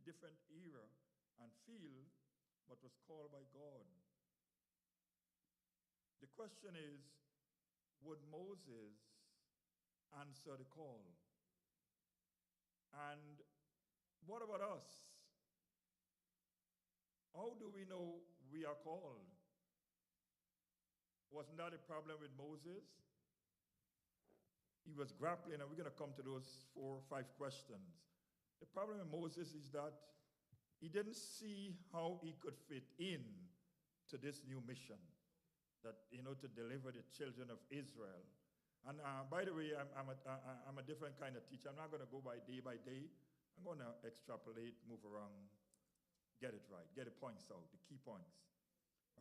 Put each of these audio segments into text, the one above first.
different era and field, but was called by God. The question is, would Moses answer the call? And what about us? How do we know we are called? Wasn't that a problem with Moses? He was grappling, and we're going to come to those 4 or 5 questions. The problem with Moses is that he didn't see how he could fit in to this new mission, that, to deliver the children of Israel. And by the way, I'm a different kind of teacher. I'm not going to go by day. I'm going to extrapolate, move around, get it right, get the points out, the key points,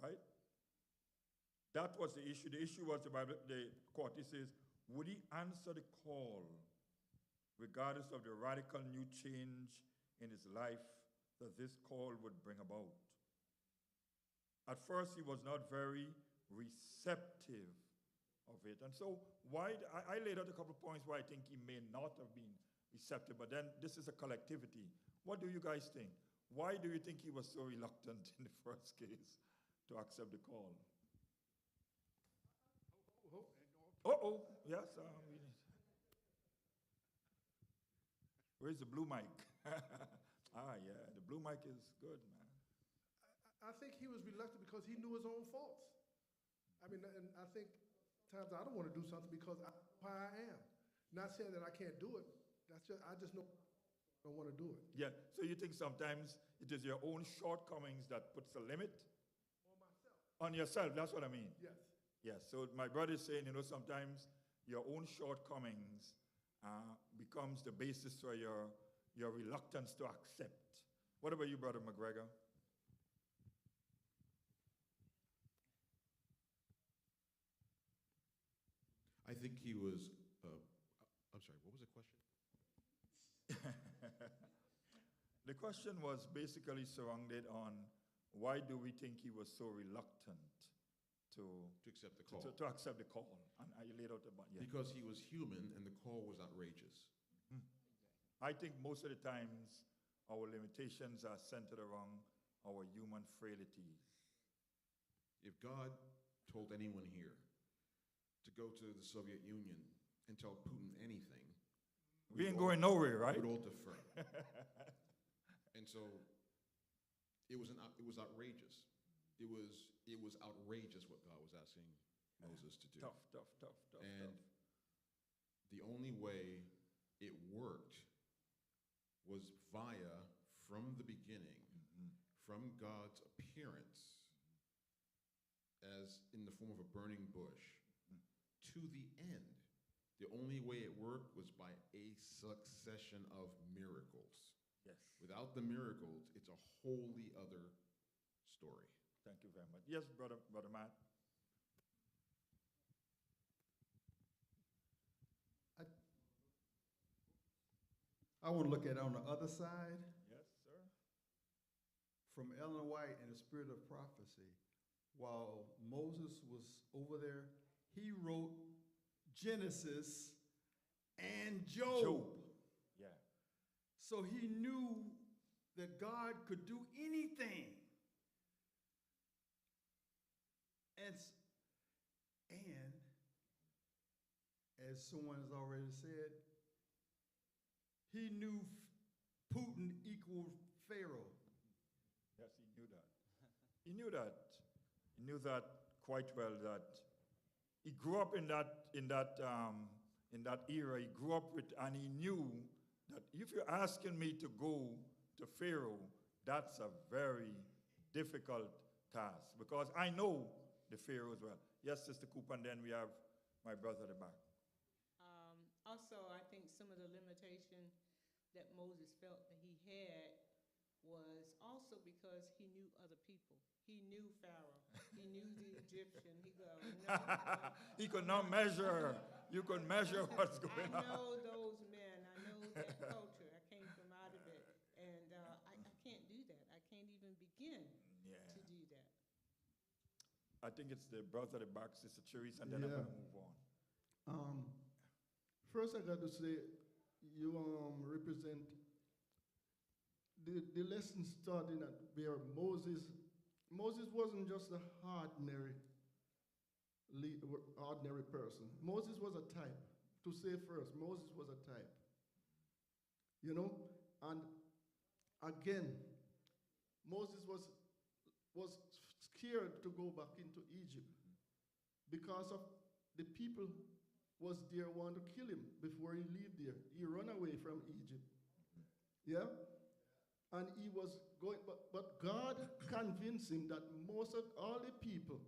right? That was the issue. The issue was the court. It says, would he answer the call regardless of the radical new change in his life that this call would bring about? At first, he was not very receptive of it. And so I laid out a couple of points why I think he may not have been receptive, but then this is a collectivity. What do you guys think? Why do you think he was so reluctant in the first case to accept the call? Yes. Where's the blue mic? Yeah, the blue mic is good, man. I think he was reluctant because he knew his own faults. I mean, and I think times I don't want to do something because I know how I am. Not saying that I can't do it. I just know I don't want to do it. Yeah, so you think sometimes it is your own shortcomings that puts a limit? On myself. On yourself, that's what I mean. Yes. Yes, so my brother is saying, sometimes your own shortcomings becomes the basis for your reluctance to accept. What about you, Brother McGregor? I think he was, I'm sorry, what was the question? The question was basically surrounded on why do we think he was so reluctant to accept the call. To accept the call. And I laid out the bunch. Yeah. Because he was human and the call was outrageous. Mm-hmm. I think most of the times our limitations are centered around our human frailties. If God told anyone here to go to the Soviet Union and tell Putin anything, we ain't going nowhere, right? We'd all defer. And so it was outrageous. It was outrageous what God was asking Moses to do. Tough. And the only way it worked was from the beginning, from God's appearance as in the form of a burning bush, to the end. The only way it worked was by a succession of miracles. Yes. Without the miracles, it's a wholly other story. Thank you very much. Yes, Brother Matt. I would look at it on the other side. Yes, sir. From Ellen White and the Spirit of Prophecy. While Moses was over there, he wrote Genesis and Job. Yeah. So he knew that God could do anything. And as someone has already said, he knew Putin equaled Pharaoh. Yes, he knew that. He knew that. He knew that quite well. That he grew up in that era. He grew up with, and he knew that if you're asking me to go to Pharaoh, that's a very difficult task because I know the Pharaoh as well. Yes, Sister Cooper, and then we have my brother at the back. Also, I think some of the limitation that Moses felt that he had was also because he knew other people. He knew Pharaoh. He knew the Egyptian. He go, no. He could not measure. You could measure what's going on. I know those men. I know that culture. I came from out of it. And I can't do that. I can't even begin to do that. I think it's the brother at the back, Sister Therese, and then I'm going to move on. First, I got to say, you represent the lesson started at where Moses wasn't just an ordinary person. Moses was a type. To say first, Moses was a type. You know, and again, Moses was scared to go back into Egypt because of the people was there want to kill him before he leave there. He run away from Egypt. Yeah? And he was going, but God convinced him that most of all the people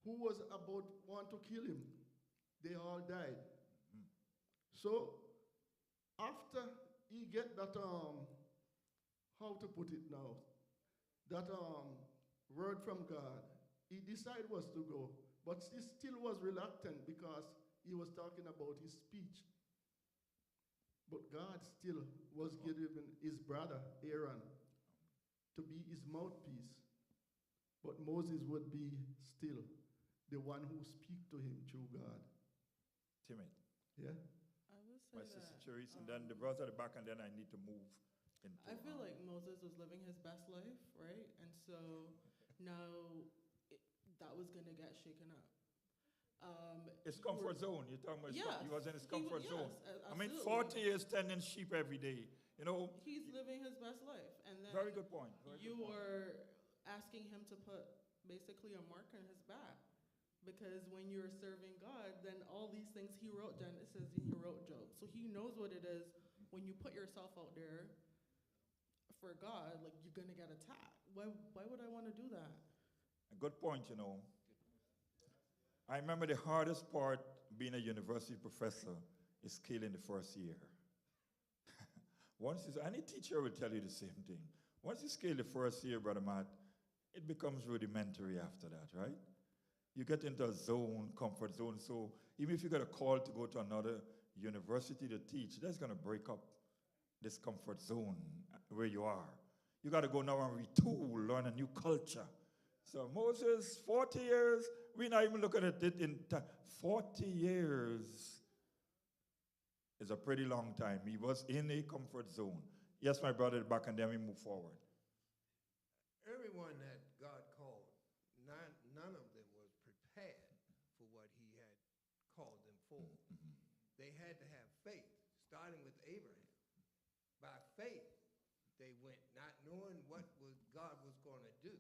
who was about want to kill him, they all died. So after he get that how to put it now, that word from God, he decided was to go, but he still was reluctant because he was talking about his speech. But God still was giving his brother Aaron to be his mouthpiece. But Moses would be still the one who speak to him through God. Timid. Yeah? I will say My that. sister Therese, and then the brother at the back, and then I need to move into. I feel like Moses was living his best life, right? And so now that was going to get shaken up. His comfort zone. You're talking about he was in his comfort zone. I mean, absolutely. 40 years tending sheep every day. You know, He's living his best life. And then very good point. Very you good point. were asking him to put basically a mark on his back. Because when you're serving God, then all these things he wrote Genesis and he wrote Job. So he knows what it is when you put yourself out there for God, like you're going to get attacked. Why would I want to do that? A good point, you know. I remember the hardest part being a university professor is scaling the first year. Any teacher will tell you the same thing. Once you scale the first year, Brother Matt, it becomes rudimentary after that, right? You get into a zone, comfort zone. So even if you got a call to go to another university to teach, that's going to break up this comfort zone where you are. You got to go now and retool, learn a new culture. So Moses, 40 years, we're not even looking at it in 40 years is a pretty long time. He was in a comfort zone. Yes, my brother, back, and then we move forward. Everyone that God called, none of them was prepared for what he had called them for. Mm-hmm. They had to have faith, starting with Abraham. By faith, they went not knowing what God was going to do.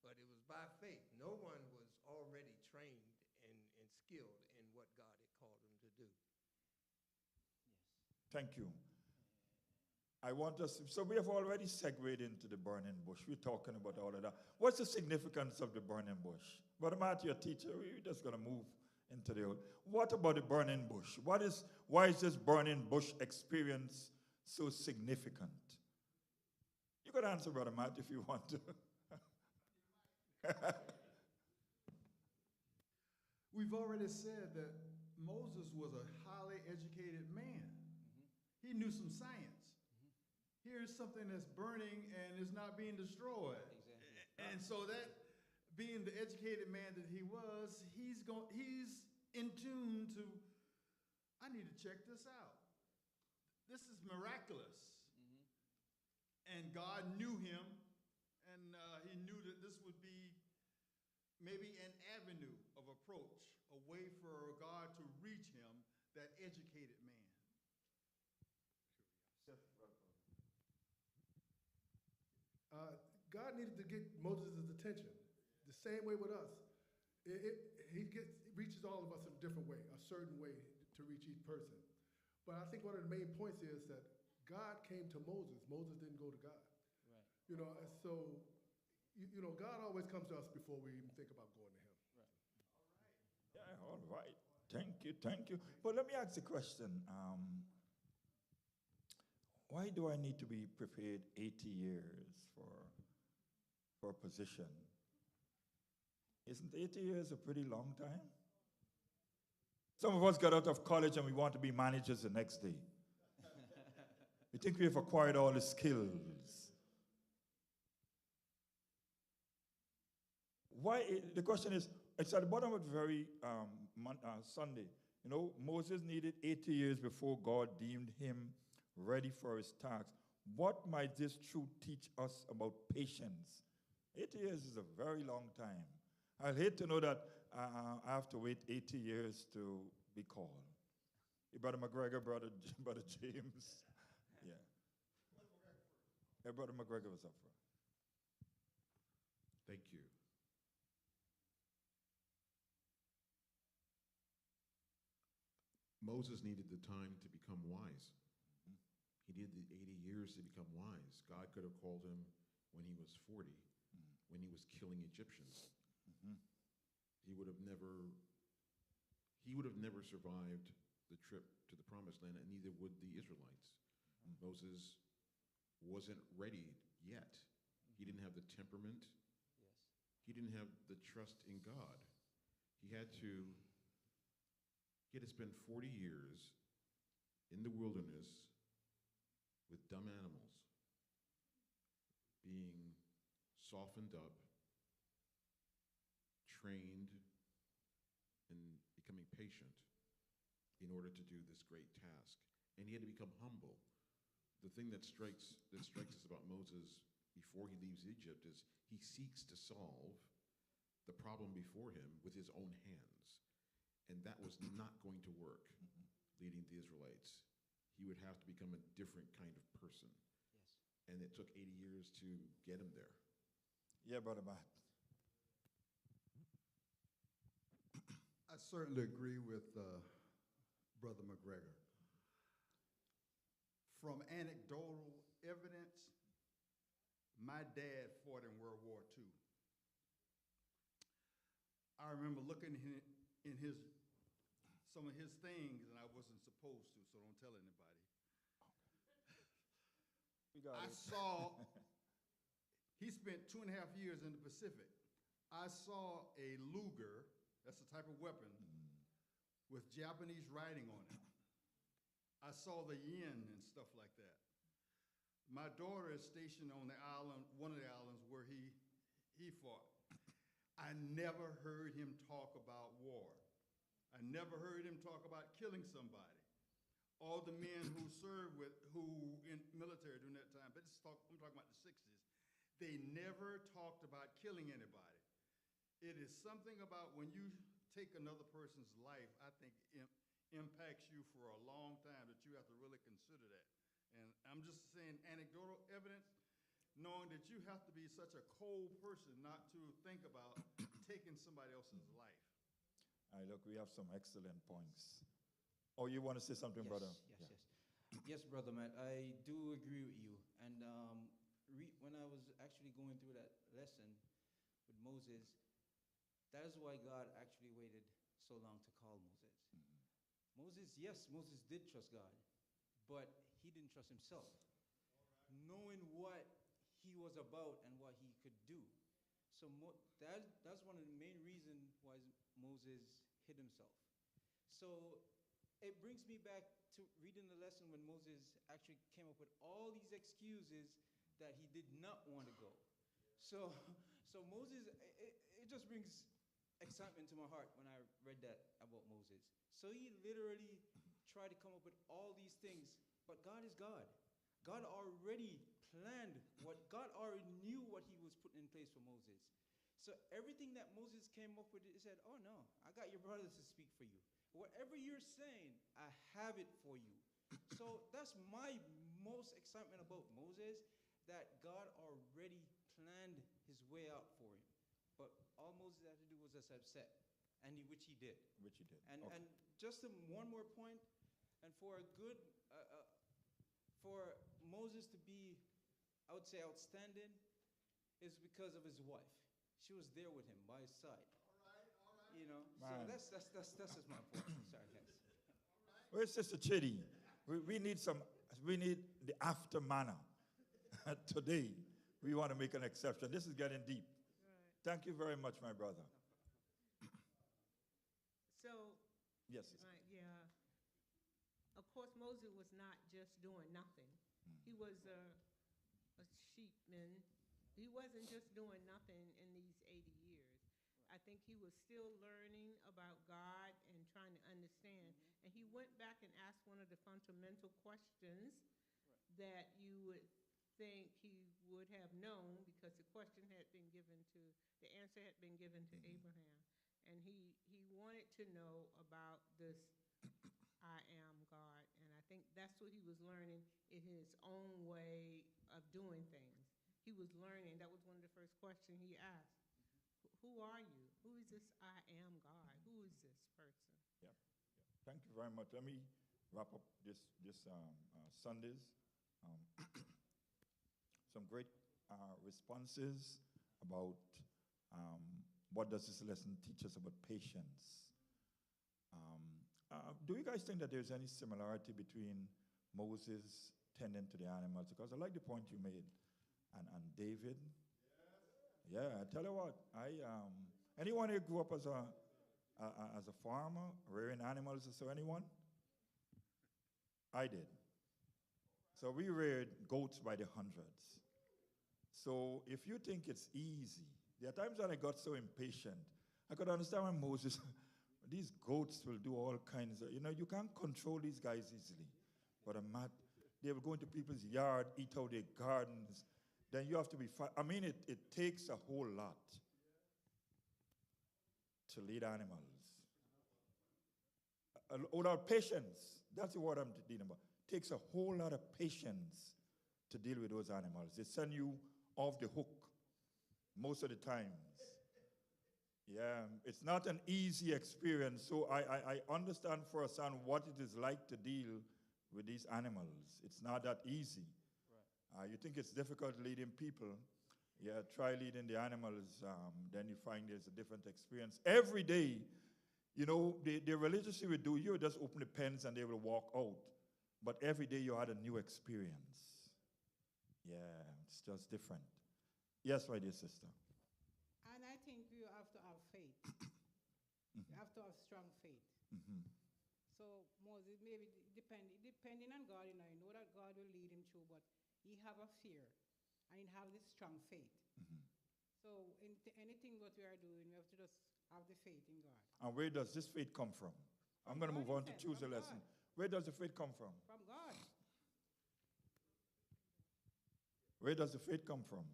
But it was by faith. No one was already trained and skilled in what God had called them to do. Thank you. I want us, so we have already segued into the burning bush. We're talking about all of that. What's the significance of the burning bush? Brother Matt, your teacher, we're just going to move into the, what about the burning bush? Why is this burning bush experience so significant? You could answer, Brother Matt, if you want to. We've already said that Moses was a highly educated man. He knew some science. Here's something that's burning and is not being destroyed. Exactly. And so that, being the educated man that he was, he's in tune to, I need to check this out. This is miraculous. And God knew him, and he knew that this would be maybe an avenue of approach, a way for God to reach him, that educated man. God needed to get Moses' attention. The same way with us. He reaches all of us in a different way, a certain way to reach each person. But I think one of the main points is that God came to Moses. Moses didn't go to God. Right. You know, and so, God always comes to us before we even think about going to him. Right. Yeah, all right. Thank you. But let me ask the question. Why do I need to be prepared 80 years for a position? Isn't 80 years a pretty long time? Some of us got out of college and we want to be managers the next day. We think we've acquired all the skills. The question is, it's at the bottom of the very Sunday. Moses needed 80 years before God deemed him ready for his task. what might this truth teach us about patience? 80 years is a very long time. I'd hate to know that I have to wait 80 years to be called. Brother McGregor, Brother James. Yeah. Brother McGregor was up front. Thank you. Moses needed the time to become wise. He needed the 80 years to become wise. God could have called him when he was 40, when he was killing Egyptians. He would have never survived the trip to the promised land, and neither would the Israelites. Moses wasn't ready yet. He didn't have the temperament. He didn't have the trust in God. He had to spend 40 years in the wilderness with dumb animals, being softened up, trained, and becoming patient in order to do this great task. And he had to become humble. The thing that strikes us about Moses before he leaves Egypt is he seeks to solve the problem before him with his own hands. And that was not going to work, leading the Israelites. He would have to become a different kind of person. Yes. And it took 80 years to get him there. Yeah, Brother Matt. I certainly agree with Brother McGregor. From anecdotal evidence, my dad fought in World War II. I remember looking in some of his things, and I wasn't supposed to, so don't tell anybody. I saw, he spent 2.5 years in the Pacific. I saw a Luger, that's a type of weapon, with Japanese writing on it. I saw the yen and stuff like that. My daughter is stationed on the island, one of the islands where he fought. I never heard him talk about war. I never heard him talk about killing somebody. All the men who served who in military during that time, but I'm talking about the 60s, they never talked about killing anybody. It is something about when you take another person's life, I think impacts you for a long time that you have to really consider that. And I'm just saying anecdotal evidence, knowing that you have to be such a cold person not to think about taking somebody else's life. All right, look, we have some excellent points. Oh, you want to say something, brother? Yes. Yes, Brother Matt, I do agree with you. And when I was actually going through that lesson with Moses, that is why God actually waited so long to call Moses. Moses did trust God, but he didn't trust himself, knowing what he was about and what he could do. So that's one of the main reasons why Moses hid himself. So it brings me back to reading the lesson when Moses actually came up with all these excuses that he did not want to go. So Moses, it just brings excitement to my heart when I read that about Moses. So he literally tried to come up with all these things, but God is God. God already planned God already knew what he was putting in place for Moses. So everything that Moses came up with, he said, oh no, I got your brothers to speak for you. Whatever you're saying, I have it for you. So that's my most excitement about Moses, that God already planned his way out for him. But all Moses had to do was just accept, which he did. Which he did. And Okay. and just one more point, and for Moses to be, I would say, outstanding, is because of his wife. She was there with him by his side. All right. You know, Man. so that's just my point. Sorry, guys. Where's Sister Chitty? We need the after manna. Today, we want to make an exception. This is getting deep. Right. Thank you very much, my brother. So, Yes, sister. right, yeah. Of course, Moses was not just doing nothing. He was a sheepman. He wasn't just doing nothing in these 80 years. I think he was still learning about God and trying to understand. And he went back and asked one of the fundamental questions that you would think he would have known, because the question had been given to, the answer had been given to Abraham. And he wanted to know about this I am God. And I think that's what he was learning in his own way of doing things. He was learning. That was one of the first questions he asked. Who are you? Who is this I am God? Who is this person? Yep. Thank you very much. Let me wrap up this Sundays. Um, some great responses about what does this lesson teach us about patience. Do you guys think that there's any similarity between Moses tending to the animals? Because I like the point you made, and David. Yeah, I tell you what, anyone here grew up as a farmer, rearing animals, or so, anyone? I did. So we reared goats by the hundreds. So if you think it's easy, there are times when I got so impatient. I could understand when Moses, these goats will do all kinds of, you can't control these guys easily. But they will go into people's yard, eat out their gardens. Then you have to be, it takes a whole lot to lead animals. Without patience, that's what I'm dealing about. It takes a whole lot of patience to deal with those animals. They send you off the hook most of the times. Yeah, it's not an easy experience, so I understand firsthand what it is like to deal with these animals. It's not that easy. Right. You think it's difficult leading people. Yeah, try leading the animals, then you find there's a different experience. Every day, the religious you would do, you would just open the pens and they will walk out. But every day you had a new experience. Yeah, it's just different. Yes, my dear sister. And I think you have to have faith. You have to have strong faith. Mm-hmm. So Moses, maybe depending on God, I know that God will lead him through, but he have a fear and he have this strong faith. Mm-hmm. So in anything what we are doing, we have to just have the faith in God. And where does this faith come from? I'm going to move on to choose a lesson. God. Where does the faith come from? From God. Where does the faith come from?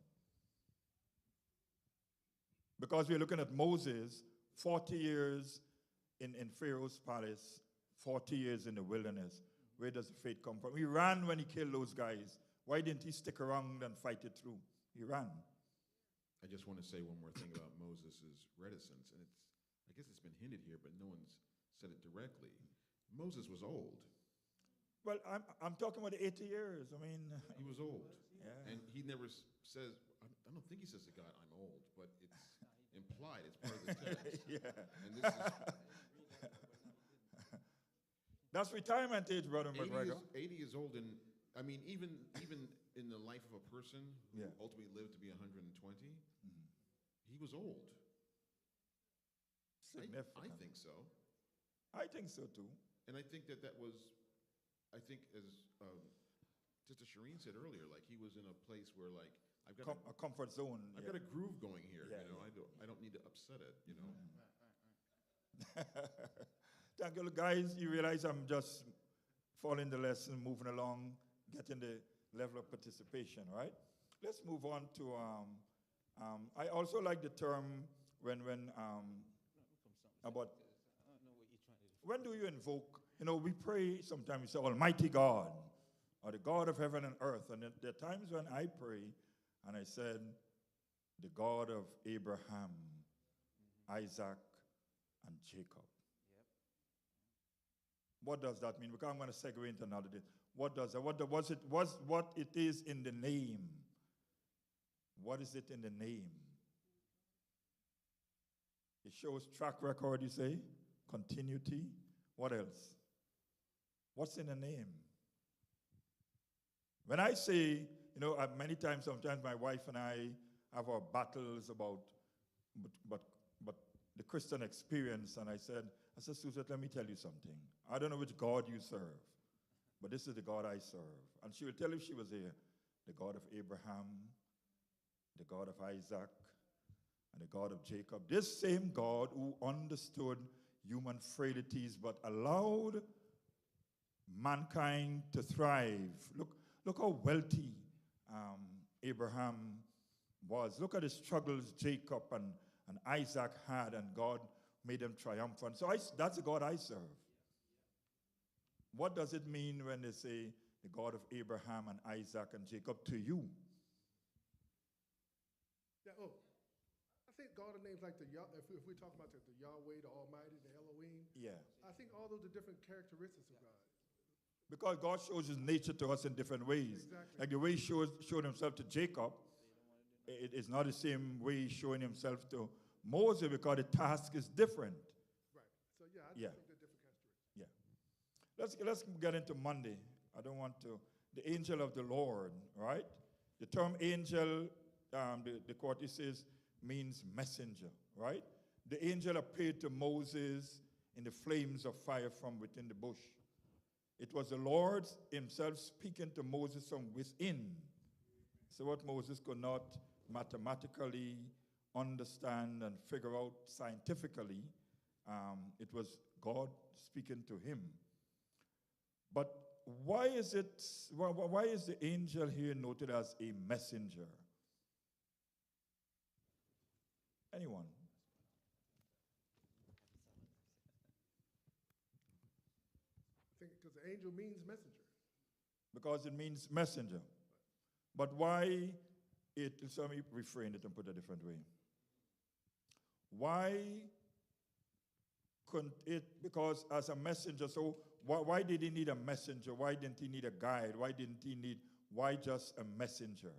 Because we're looking at Moses, 40 years in Pharaoh's palace, 40 years in the wilderness. Where does the faith come from? He ran when he killed those guys. Why didn't he stick around and fight it through? He ran. I just want to say one more thing about Moses' reticence, and I guess it's been hinted here, but no one's said it directly. Moses was old. Well, I'm talking about the 80 years. He was old. Yeah. And he never says, I don't think he says to God, I'm old, but it's implied. It's part of the text. Yeah. And this is that's retirement age, Brother McGregor. 80 is old, and even in the life of a person who Yeah. ultimately lived to be 120, he was old. Significant. I think so. I think so too. And I think that was, as Sister Shireen said earlier, like he was in a place where like I've got a comfort zone. I've got a groove going here. Yeah, I don't need to upset it. Thank you, guys. You realize I'm just following the lesson, moving along, getting the level of participation, right? Let's move on to. I also like the term when about. When do you invoke? We pray sometimes. We say, Almighty God, or the God of heaven and earth. And there are times when I pray, and I said, the God of Abraham, Isaac, and Jacob. What does that mean? Because I'm going to segue into another day. What does that? What it is in the name? What is it in the name? It shows track record, you say, continuity. What else? What's in the name? When I say, many times, sometimes my wife and I have our battles about, but the Christian experience, and I said, Suzette, let me tell you something. I don't know which God you serve, but this is the God I serve. And she will tell you if she was here, the God of Abraham, the God of Isaac, and the God of Jacob. This same God who understood human frailties but allowed mankind to thrive. Look, look how wealthy Abraham was. Look at the struggles Jacob and Isaac had, and God made them triumphant. So that's the God I serve. What does it mean when they say the God of Abraham and Isaac and Jacob to you? Yeah, I think God are names like if we're talking about the Yahweh, the Almighty, the Elohim. Yeah. I think all those are different characteristics of God. Because God shows his nature to us in different ways. Exactly. Like the way he showed himself to Jacob, it is not the same way he's showing himself to Moses, because the task is different. Right. So yeah, I Yeah. think they're different characteristics. Yeah. Let's get into Monday. I don't want to. The angel of the Lord, right? The term angel, the court says, means messenger, right? The angel appeared to Moses in the flames of fire from within the bush. It was the Lord himself speaking to Moses from within. So what Moses could not mathematically understand and figure out scientifically, it was God speaking to him. But why is the angel here noted as a messenger? Anyone? I think because the angel means messenger. Because it means messenger. But why so let me reframe it and put it a different way. Why couldn't it, because as a messenger, so why did he need a messenger? Why didn't he need a guide? Why just a messenger?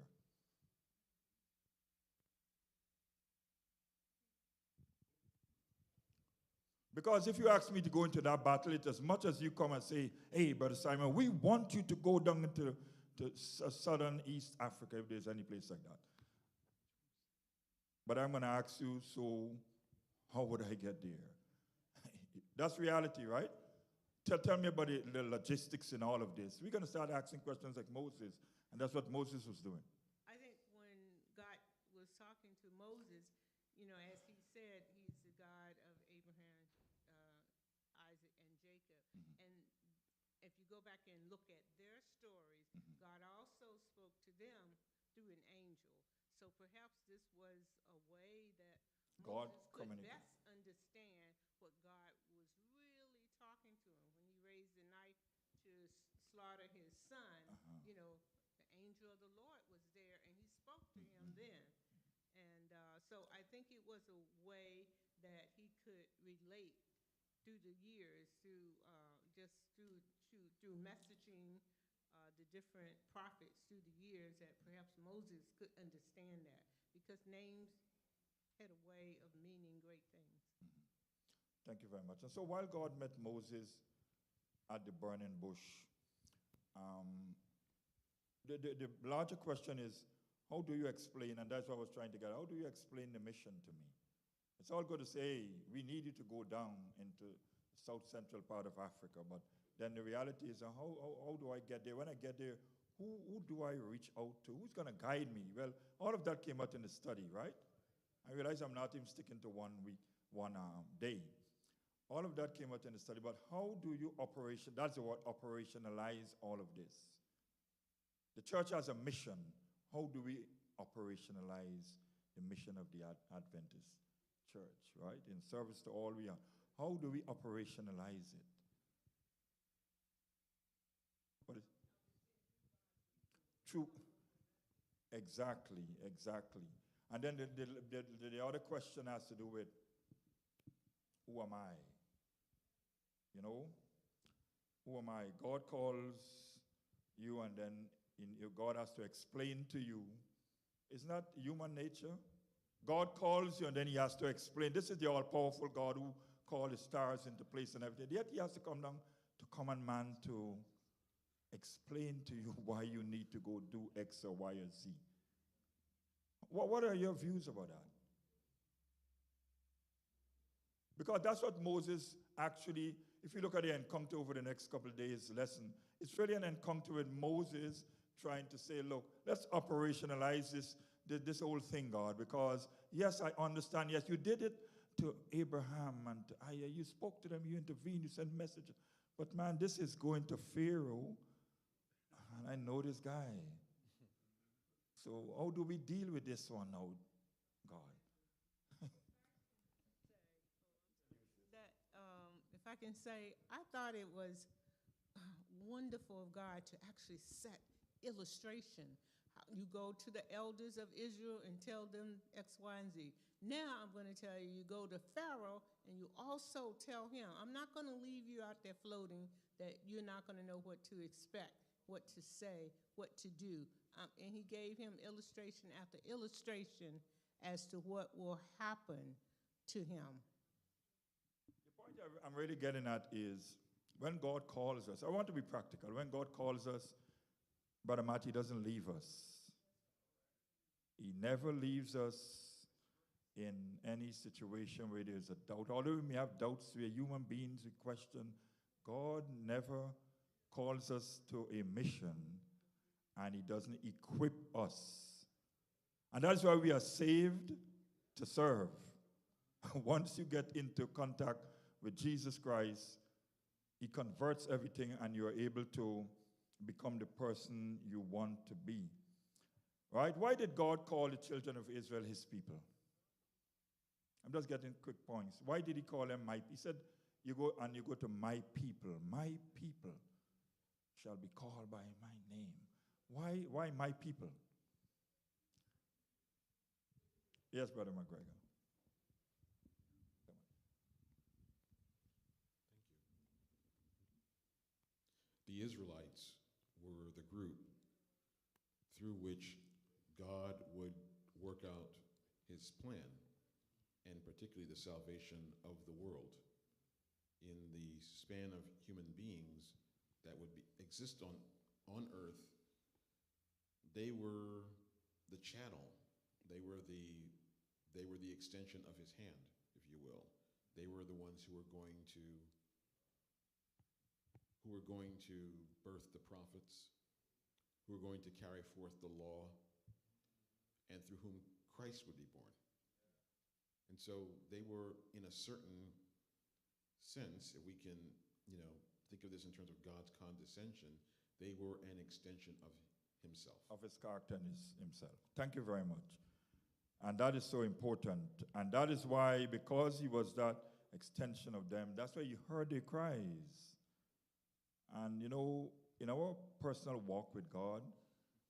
Because if you ask me to go into that battle, it's as much as you come and say, hey, Brother Simon, we want you to go down into southern East Africa, if there's any place like that. But I'm going to ask you, so how would I get there? That's reality, right? Tell me about the logistics in all of this. We're going to start asking questions like Moses, and that's what Moses was doing. I think when God was talking to Moses, as he said, he's the God of Abraham, Isaac, and Jacob. And if you go back and look at their stories, God also spoke to them through an angel. So perhaps this was a way that God Moses could communicated. best understand what God was really talking to him. When he raised the knife to slaughter his son, the angel of the Lord was there, and he spoke to him then. And so I think it was a way that he could relate through the years, through messaging the different prophets through the years, that perhaps Moses could understand that, because names had a way of meaning great things. Thank you very much. And so while God met Moses at the burning bush, the larger question is, how do you explain, and that's what I was trying to get, how do you explain the mission to me? It's all good to say, hey, we need you to go down into the south central part of Africa, but then the reality is, how do I get there? When I get there, who do I reach out to? Who's going to guide me? Well, all of that came out in the study, right? I realize I'm not even sticking to 1 week, one day. All of that came out in the study, but how do you that's the word, operationalize all of this? The church has a mission. How do we operationalize the mission of the Adventist church, right? In service to all we are. How do we operationalize it? What is true? Exactly. And then the other question has to do with, who am I? Who am I? God calls you, and then God has to explain to you. It's not human nature. God calls you, and then he has to explain. This is the all-powerful God who called the stars into place and everything. Yet he has to come down to common man to explain to you why you need to go do X or Y or Z. What are your views about that? Because that's what Moses actually, if you look at the encounter over the next couple of days lesson, it's really an encounter with Moses trying to say, look, let's operationalize this whole thing, God, because yes, I understand. Yes, you did it to Abraham and to Aya. You spoke to them, you intervened, you sent messages. But man, this is going to Pharaoh, and I know this guy. So how do we deal with this one now, God? That, if I can say, I thought it was wonderful of God to actually set illustration. How you go to the elders of Israel and tell them X, Y, and Z. Now I'm going to tell you, you go to Pharaoh and you also tell him, I'm not going to leave you out there floating that you're not going to know what to expect, what to say, what to do. And he gave him illustration after illustration as to what will happen to him. The point I'm really getting at is when God calls us, I want to be practical. When God calls us, Brother Matty doesn't leave us. He never leaves us in any situation where there's a doubt. Although we may have doubts, we are human beings, we question. God never calls us to a mission and he doesn't equip us. And that's why we are saved to serve. Once you get into contact with Jesus Christ, he converts everything and you're able to become the person you want to be. Right? Why did God call the children of Israel his people? I'm just getting quick points. Why did he call them my people? He said, you go to my people. My people shall be called by my name. Why my people? Yes, Brother McGregor. The Israelites were the group through which God would work out his plan, and particularly the salvation of the world. In the span of human beings that would exist on earth, they were the chattel. They were the extension of his hand, if you will. They were the ones who were going to birth the prophets, who were going to carry forth the law, and through whom Christ would be born. And so they were, in a certain sense, if we can, think of this in terms of God's condescension, they were an extension of himself. Of his character and himself. Thank you very much. And that is so important. And that is why, because he was that extension of them, that's why you heard their cries. And in our personal walk with God,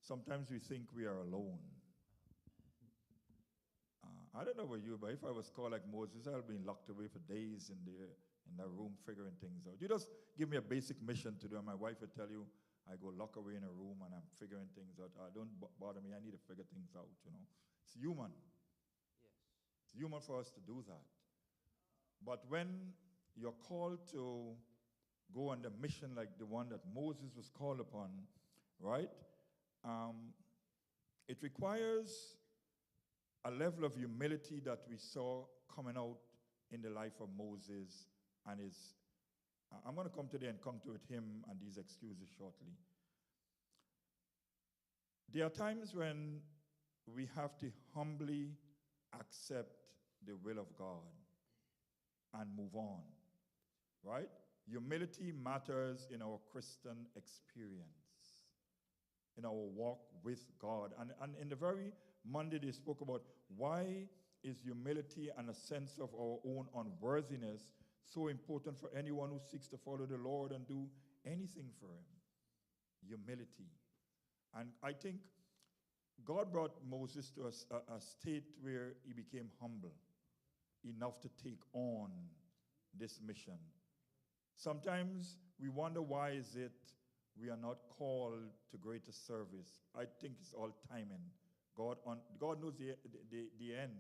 sometimes we think we are alone. I don't know about you, but if I was called like Moses, I would have been locked away for days in that room figuring things out. You just give me a basic mission to do, and my wife would tell you, I go lock away in a room and I'm figuring things out. Don't bother me, I need to figure things out, It's human. Yes. It's human for us to do that. But when you're called to go on a mission like the one that Moses was called upon, right? It requires a level of humility that we saw coming out in the life of Moses and his. I'm going to come today and come to him and these excuses shortly. There are times when we have to humbly accept the will of God and move on, right? Humility matters in our Christian experience, in our walk with God. And in the very Monday, they spoke about why is humility and a sense of our own unworthiness so important for anyone who seeks to follow the Lord and do anything for him. Humility. And I think God brought Moses to a state where he became humble enough to take on this mission. Sometimes we wonder why is it we are not called to greater service. I think it's all timing. God knows the end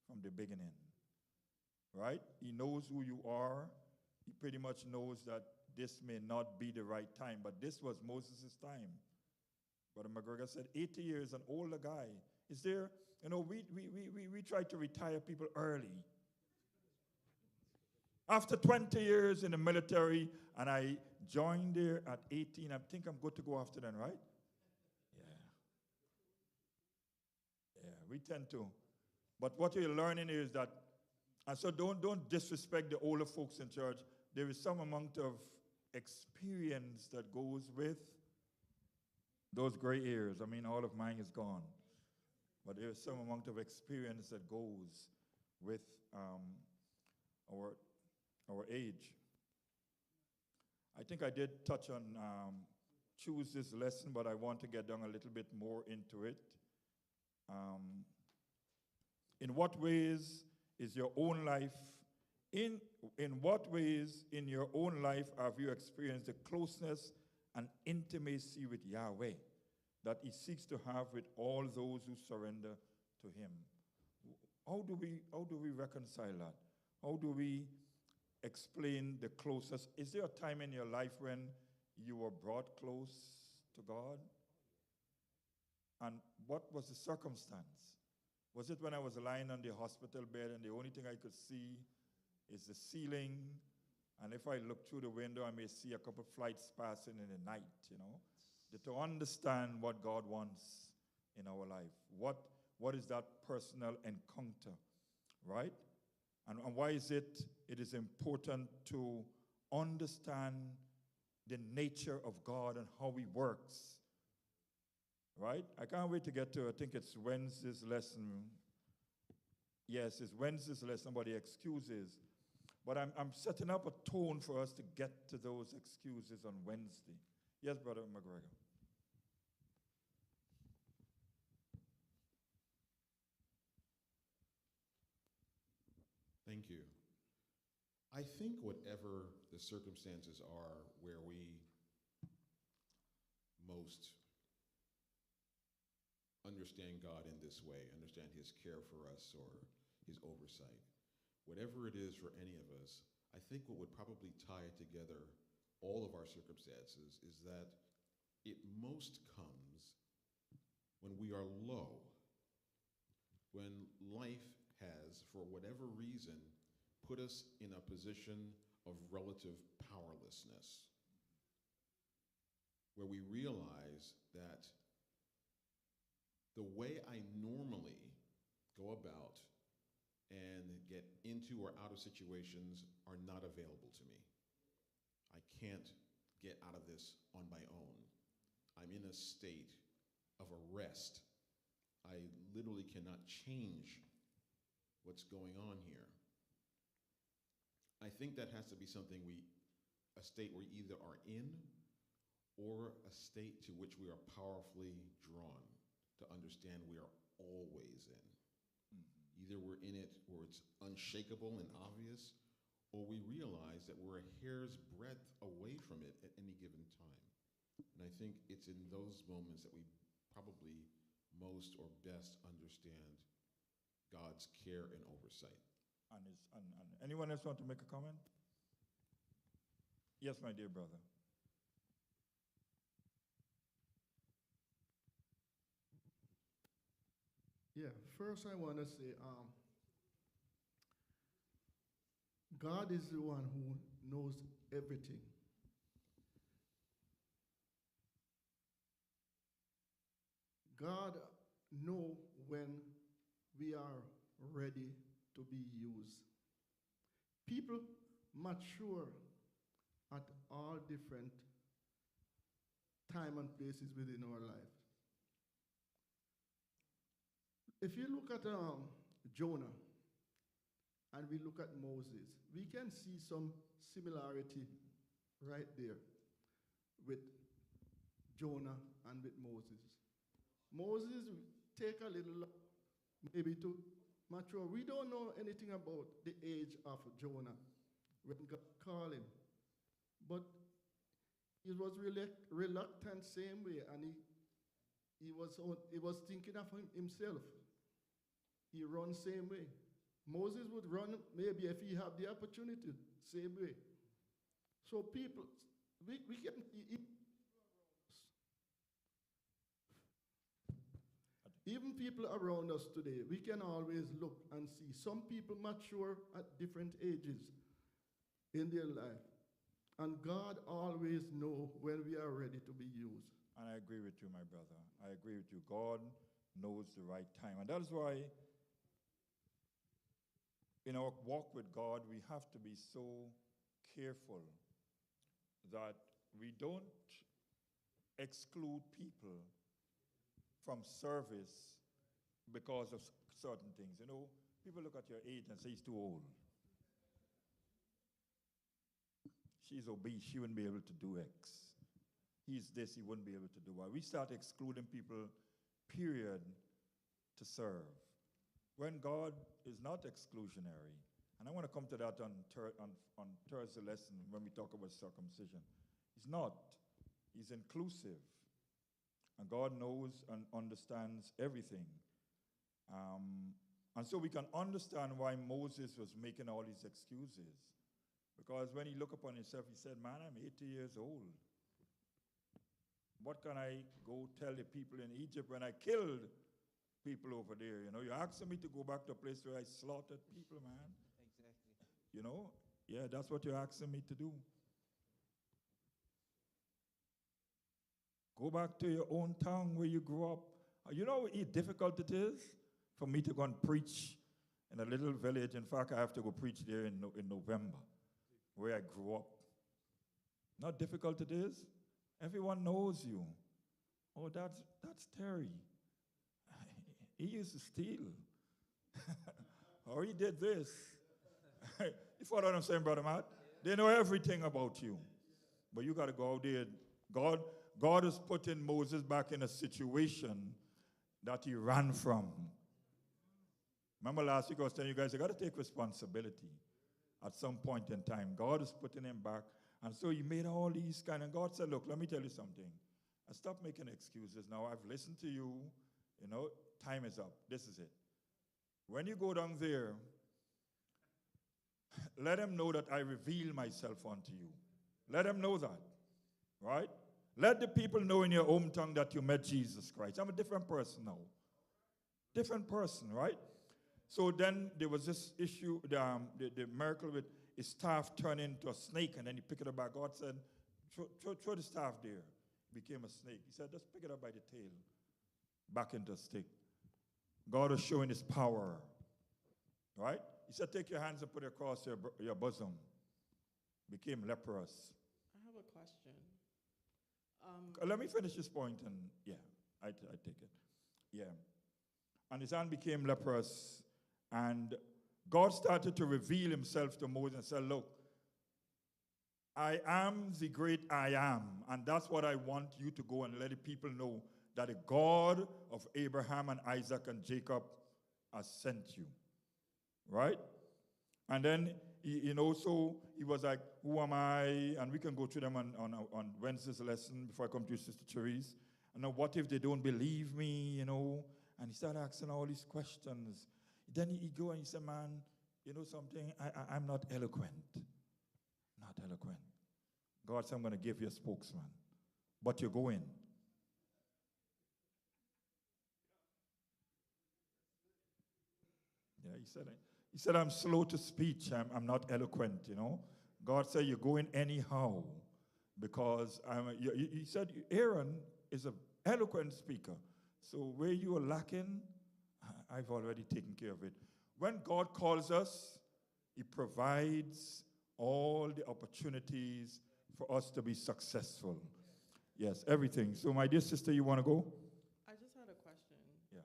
from the beginning, right? He knows who you are. He pretty much knows that this may not be the right time, but this was Moses' time. Brother McGregor said 80 years, an older guy. Is there, we try to retire people early. After 20 years in the military, and I joined there at 18, I think I'm good to go after then, right? Yeah, we tend to. But what you're learning is that, and so don't disrespect the older folks in church. There is some amount of experience that goes with those gray hairs. I mean, all of mine is gone. But there's some amount of experience that goes with our age. I think I did touch on choose this lesson, but I want to get down a little bit more into it. In what ways is your own life, in what ways in your own life have you experienced the closeness and intimacy with Yahweh that he seeks to have with all those who surrender to him? How do we reconcile that? How do we explain the closest? Is there a time in your life when you were brought close to God? And what was the circumstance? Was it when I was lying on the hospital bed and the only thing I could see is the ceiling? And if I look through the window, I may see a couple flights passing in the night, To understand what God wants in our life. What is that personal encounter, right? And why is it is important to understand the nature of God and how he works, right? I can't wait to get to, I think it's Wednesday's lesson. Yes, it's Wednesday's lesson about the excuses. But I'm setting up a tone for us to get to those excuses on Wednesday. Yes, Brother McGregor. Thank you. I think whatever the circumstances are where we most understand God in this way, understand his care for us or his oversight, whatever it is for any of us, I think what would probably tie together all of our circumstances is that it most comes when we are low, when life has, for whatever reason, put us in a position of relative powerlessness, where we realize that the way I normally go about and get into or out of situations are not available to me. I can't get out of this on my own. I'm in a state of arrest. I literally cannot change what's going on here. I think that has to be something a state we either are in or a state to which we are powerfully drawn to understand we are always in. Either we're in it where it's unshakable and obvious, or we realize that we're a hair's breadth away from it at any given time. And I think it's in those moments that we probably most or best understand God's care and oversight. And anyone else want to make a comment? Yes, my dear brother. Yeah, first I want to say, God is the one who knows everything. God knows when we are ready to be used. People mature at all different time and places within our life. If you look at Jonah and we look at Moses, we can see some similarity right there with Jonah and with Moses. Moses take a little maybe to mature. We don't know anything about the age of Jonah when God called him. But he was reluctant same way, and he was thinking of himself. He runs same way. Moses would run maybe if he had the opportunity, same way. So people, we can, even people around us today, we can always look and see some people mature at different ages in their life. And God always knows when we are ready to be used. And I agree with you, my brother. I agree with you. God knows the right time. And that is why in our walk with God, we have to be so careful that we don't exclude people from service because of certain things. You know, people look at your age and say he's too old. She's obese, she wouldn't be able to do X. He's this, he wouldn't be able to do Y. We start excluding people, period, to serve. When God is not exclusionary, and I want to come to that on Thursday lesson when we talk about circumcision. He's not. He's inclusive. And God knows and understands everything. And so we can understand why Moses was making all these excuses. Because when he looked upon himself, he said, man, I'm 80 years old. What can I go tell the people in Egypt when I killed people over there? You know, you're asking me to go back to a place where I slaughtered people, man. Exactly. You know? Yeah, that's what you're asking me to do. Go back to your own town where you grew up. You know how difficult it is for me to go and preach in a little village. In fact, I have to go preach there in November, where I grew up. Not difficult it is. Everyone knows you. Oh, that's Terry. He used to steal. Or he did this. You follow what I'm saying, Brother Matt? They know everything about you. But you got to go out there. God is putting Moses back in a situation that he ran from. Remember last week I was telling you guys, you got to take responsibility at some point in time. God is putting him back. And so he made all these and God said, look, let me tell you something. I stop making excuses now. I've listened to you. You know, time is up. This is it. When you go down there, let him know that I reveal myself unto you. Let him know that, right? Let the people know in your hometown that you met Jesus Christ. I'm a different person now. Different person, right? So then there was this issue, the miracle with his staff turning into a snake, and then he picked it up back. God said, throw the staff there. It became a snake. He said, just pick it up by the tail, back into a stick. God was showing his power, right? He said, take your hands and put it across your bosom. Became leprous. I have a question. Let me finish this point, and yeah, I take it. Yeah. And his hand became leprous, and God started to reveal himself to Moses and said, look, I am the great I am, and that's what I want you to go and let the people know, that the God of Abraham and Isaac and Jacob has sent you, right? And then, he was like, who am I? And we can go through them on Wednesday's lesson before I come to you, Sister Therese. And now, what if they don't believe me, you know? And he started asking all these questions. Then he go and he said, man, you know something? I'm not eloquent. Not eloquent. God said, I'm going to give you a spokesman. But you're going. Yeah, he said, I'm slow to speech. I'm not eloquent, you know. God said, you're going anyhow. Because he said, Aaron is an eloquent speaker. So where you are lacking, I've already taken care of it. When God calls us, he provides all the opportunities for us to be successful. Yes, everything. So my dear sister, you want to go? I just had a question. Yeah.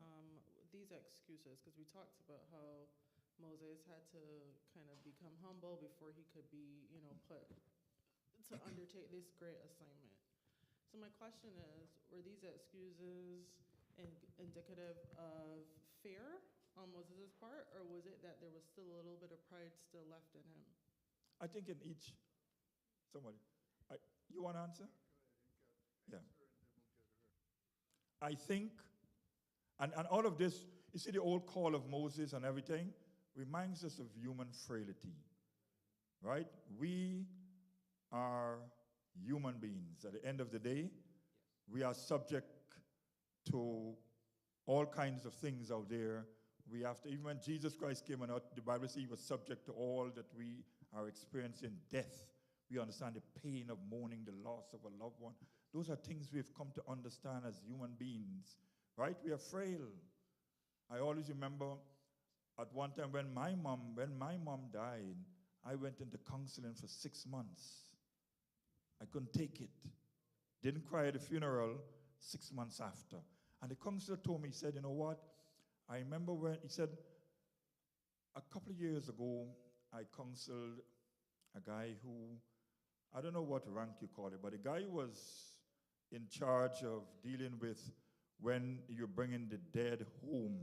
These excuses, because we talked about how Moses had to kind of become humble before he could be, put to undertake this great assignment. So my question is, were these excuses indicative of fear on Moses' part, or was it that there was still a little bit of pride still left in him? I think in each, somebody, you want to answer? Yeah. I think, and all of this, you see the old call of Moses and everything, reminds us of human frailty, right? We are human beings. At the end of the day, we are subject to all kinds of things out there. We have to, even when Jesus Christ came on earth, the Bible says he was subject to all that we are experiencing, death. We understand the pain of mourning the loss of a loved one. Those are things we've come to understand as human beings, right? We are frail. I always remember at one time when my mom died, I went into counseling for 6 months. I couldn't take it. Didn't cry at the funeral 6 months after. And the counselor told me, he said, you know what? I remember when, he said, a couple of years ago, I counseled a guy who, I don't know what rank you call it, but the guy was in charge of dealing with when you're bringing the dead home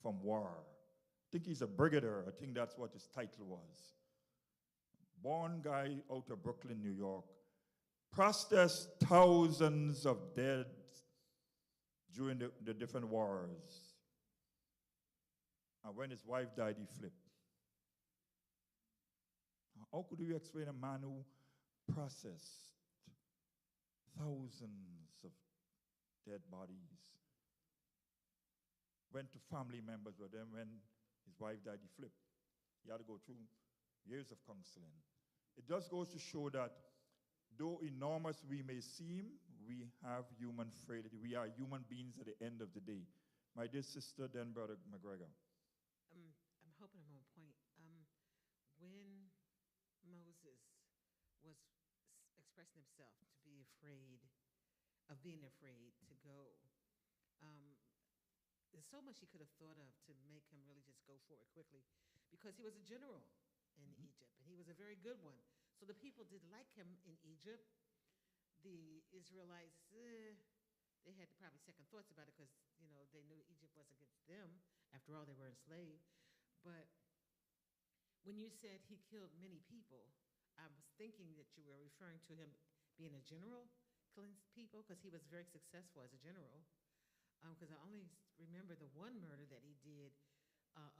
from war. I think he's a brigadier. I think that's what his title was. Born guy out of Brooklyn, New York. Processed thousands of dead during the different wars. And when his wife died, he flipped. How could you explain a man who processed thousands of dead bodies? Went to family members with them when his wife died, he flipped. He had to go through years of counseling. It just goes to show that though enormous we may seem, we have human frailty. We are human beings at the end of the day. My dear sister, then Brother McGregor. I'm hoping I'm on point. When Moses was expressing himself to be afraid of being afraid to go, there's so much he could have thought of to make him really just go forward quickly, because he was a general in Egypt, and he was a very good one. So the people did like him in Egypt. The Israelites, they had probably second thoughts about it, because they knew Egypt was against them. After all, they were enslaved. But when you said he killed many people, I was thinking that you were referring to him being a general, killing people, because he was very successful as a general. Because I only remember the one murder that he did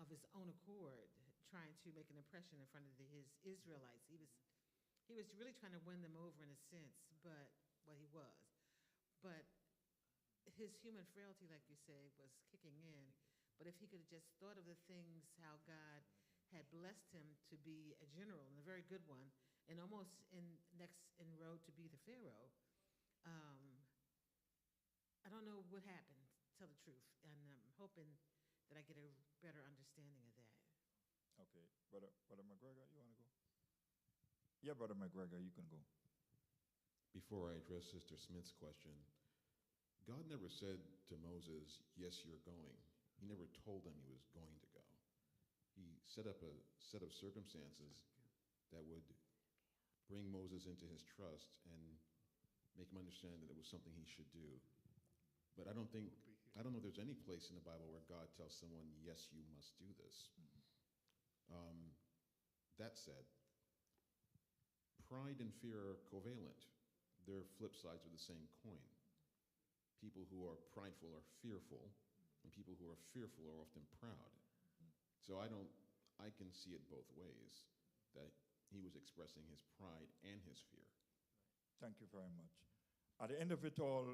of his own accord, trying to make an impression in front of his Israelites. He was really trying to win them over in a sense, but he was. But his human frailty, like you say, was kicking in. But if he could have just thought of the things, how God had blessed him to be a general, and a very good one, and almost next in road to be the Pharaoh, I don't know what happened, to tell the truth, and I'm hoping that I get a better understanding of that. Okay, Brother McGregor, you want to go? Yeah, Brother McGregor, you can go. Before I address Sister Smith's question, God never said to Moses, yes, you're going. He never told him he was going to go. He set up a set of circumstances that would bring Moses into his trust and make him understand that it was something he should do. But I don't know if there's any place in the Bible where God tells someone, yes, you must do this. That said, pride and fear are covalent. They're flip sides of the same coin. People who are prideful are fearful, and people who are fearful are often proud. So I can see it both ways, that he was expressing his pride and his fear. Thank you very much. At the end of it all,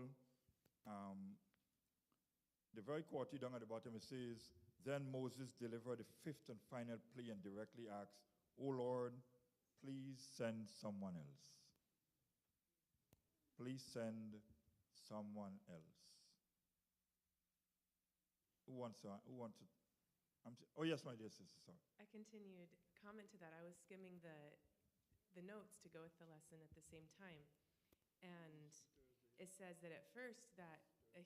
the very quote down at the bottom, it says, then Moses delivered the fifth and final plea and directly asked, "O Lord, please send someone else. Please send someone else." Who wants to? Oh yes, my dear sister, sorry. I continued comment to that. I was skimming the notes to go with the lesson at the same time. And it says that at first that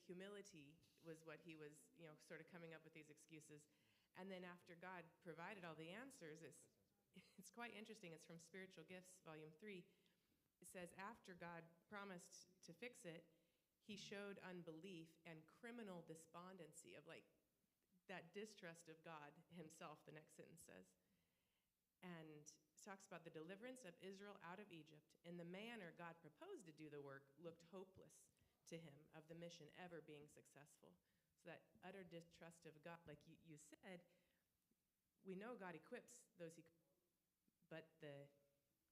humility was what he was, sort of coming up with these excuses. And then after God provided all the answers, it's quite interesting. It's from Spiritual Gifts, Volume 3. It says, after God promised to fix it, he showed unbelief and criminal despondency of that distrust of God himself, the next sentence says. And talks about the deliverance of Israel out of Egypt in the manner God proposed to do the work looked hopeless to him of the mission ever being successful. So that utter distrust of God, like you said, we know God equips those but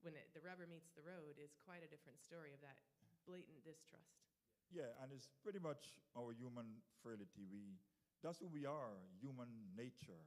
when the rubber meets the road is quite a different story of that blatant distrust. Yeah, and it's pretty much our human frailty. That's who we are, human nature,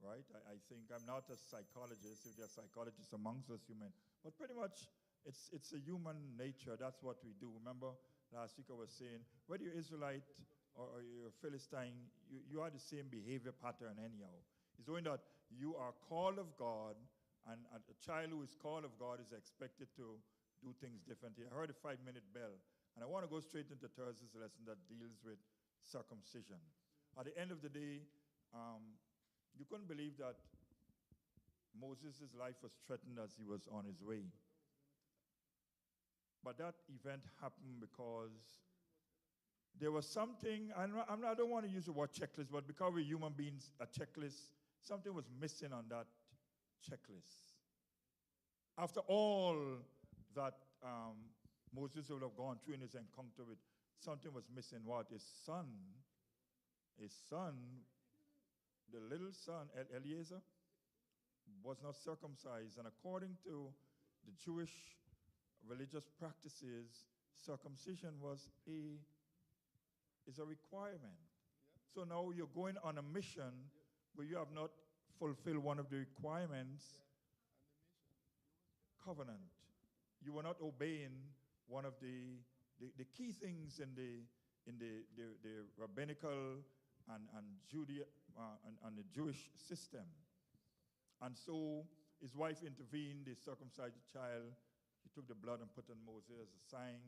right? I think I'm not a psychologist, if there are psychologists amongst us human, but pretty much it's a human nature. That's what we do. Remember last week I was saying, whether you're Israelite or you're Philistine, you are the same behavior pattern anyhow. It's only that you are called of God, and a child who is called of God is expected to do things differently. I heard a 5-minute bell. And I want to go straight into Thursday's lesson that deals with circumcision. At the end of the day, you couldn't believe that Moses' life was threatened as he was on his way. But that event happened because there was something, I don't want to use the word checklist, but because we're human beings, a checklist, something was missing on that checklist. After all that Moses would have gone through in his encounter with, something was missing. What? His son, the little son, Eliezer, was not circumcised. And according to the Jewish religious practices, circumcision is a requirement. So now you're going on a mission where you have not fulfilled one of the requirements, covenant. You were not obeying one of the key things in the rabbinical and the Jewish system. And so his wife intervened, they circumcised the child. He took the blood and put on Moses as a sign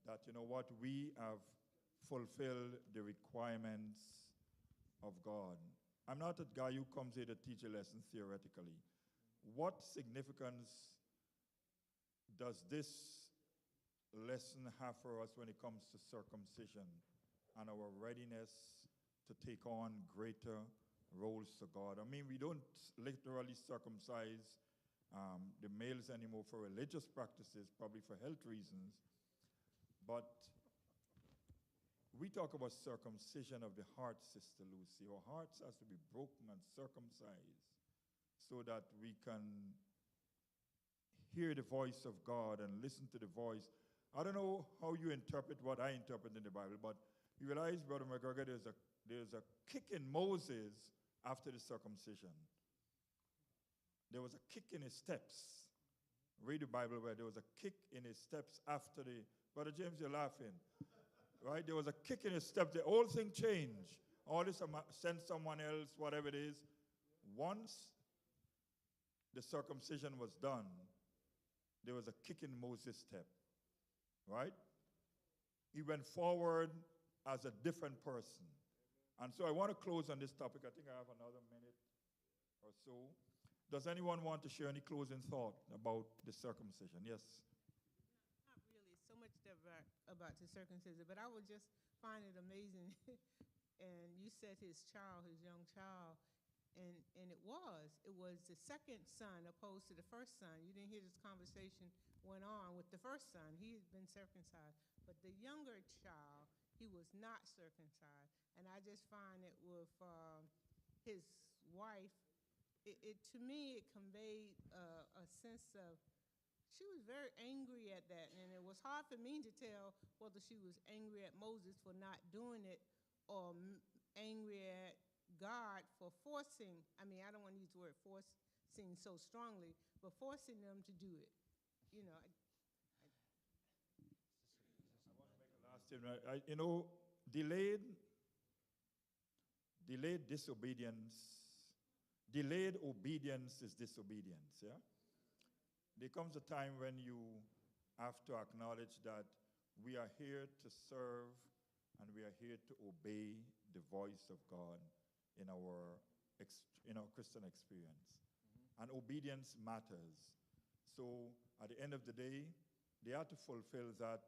that, you know what, we have fulfilled the requirements of God. I'm not a guy who comes here to teach a lesson theoretically. What significance does this lesson have for us when it comes to circumcision and our readiness to take on greater roles to God? I mean, we don't literally circumcise the males anymore for religious practices, probably for health reasons. But we talk about circumcision of the heart, Sister Lucy. Our hearts has to be broken and circumcised so that we can hear the voice of God and listen to the voice. I don't know how you interpret what I interpret in the Bible, but you realize, Brother McGregor, there's a kick in Moses after the circumcision. There was a kick in his steps. Read the Bible where there was a kick in his steps after the... Brother James, you're laughing. Right? There was a kick in his step. The whole thing changed. All this, send someone else, whatever it is. Once the circumcision was done, there was a kick in Moses' step. Right? He went forward as a different person. And so I want to close on this topic. I think I have another minute or so. Does anyone want to share any closing thought about the circumcision? Yes. Not really so much about the circumcision, but I would just find it amazing. And you said his young child, and it was the second son opposed to the first son. You didn't hear this conversation went on with the first son. He had been circumcised, but the younger child, he was not circumcised. And I just find it with his wife, to me, it conveyed a sense of, she was very angry at that, and it was hard for me to tell whether she was angry at Moses for not doing it or angry at God for forcing, I mean, I don't want to use the word forcing so strongly, but forcing them to do it. You know. I want to make a last statement. Delayed disobedience. Delayed obedience is disobedience, yeah? There comes a time when you have to acknowledge that we are here to serve and we are here to obey the voice of God in our Christian experience. And obedience matters. So at the end of the day, they have to fulfill that